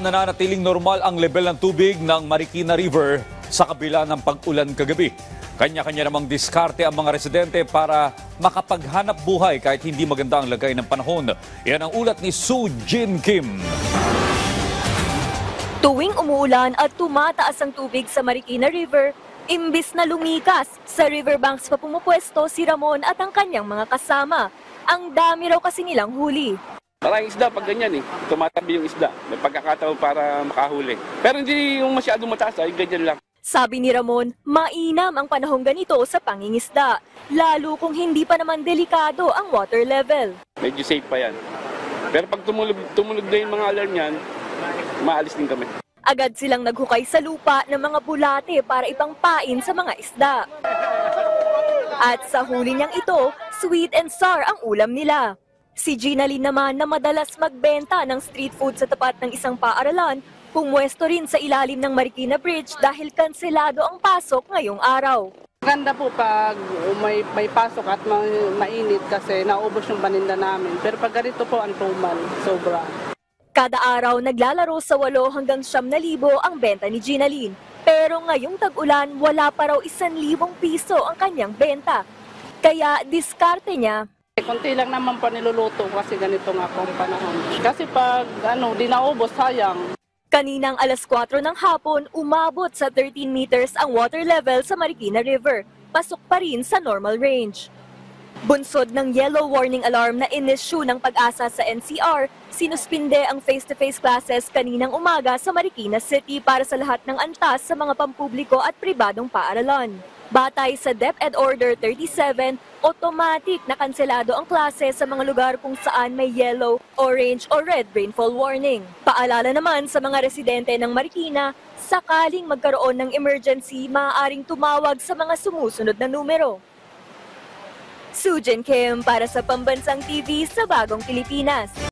Nananatiling normal ang level ng tubig ng Marikina River sa kabila ng pag-ulan kagabi. Kanya-kanya namang diskarte ang mga residente para makapaghanap buhay kahit hindi maganda ang lagay ng panahon. Yan ang ulat ni Sue Jin Kim. Tuwing umuulan at tumataas ang tubig sa Marikina River, imbis na lumikas, sa riverbanks pa pumupwesto si Ramon at ang kanyang mga kasama. Ang dami raw kasi nilang huli. Maraming isda pag ganyan tumatabi yung isda. May pagkakataon para makahuli. Pero hindi yung masyadong mataas, ay ganyan lang. Sabi ni Ramon, mainam ang panahong ganito sa pangingisda, lalo kung hindi pa naman delikado ang water level. Medyo safe pa yan. Pero pag tumulog na yung mga alarm yan, maalis din kami. Agad silang naghukay sa lupa ng mga bulate para ipangpain sa mga isda. At sa huli niyang ito, sweet and sour ang ulam nila. Si Ginalyn naman na madalas magbenta ng street food sa tapat ng isang paaralan, pumwesto rin sa ilalim ng Marikina Bridge dahil kanselado ang pasok ngayong araw. Maganda po pag may pasok at mainit kasi naubos yung paninda namin. Pero pag ganito po ang tumal, sobra. Kada araw naglalaro sa 8 hanggang 9,000 ang benta ni Ginalyn. Pero ngayong tag-ulan, wala pa raw 1,000 piso ang kanyang benta. Kaya diskarte niya. Kunti lang naman po niluluto kasi ganito nga po ang panahon. Kasi pag di naubos, sayang. Kaninang alas 4 ng hapon, umabot sa 13 meters ang water level sa Marikina River. Pasok pa rin sa normal range. Bunsod ng yellow warning alarm na inisyu ng Pag-asa sa NCR, sinuspinde ang face-to-face classes kaninang umaga sa Marikina City para sa lahat ng antas sa mga pampubliko at pribadong paaralan. Batay sa DepEd Order 37, automatic na kanselado ang klase sa mga lugar kung saan may yellow, orange o red rainfall warning. Paalala naman sa mga residente ng Marikina, sakaling magkaroon ng emergency, maaaring tumawag sa mga sumusunod na numero. Sue Jin Kim para sa Pambansang TV sa Bagong Pilipinas.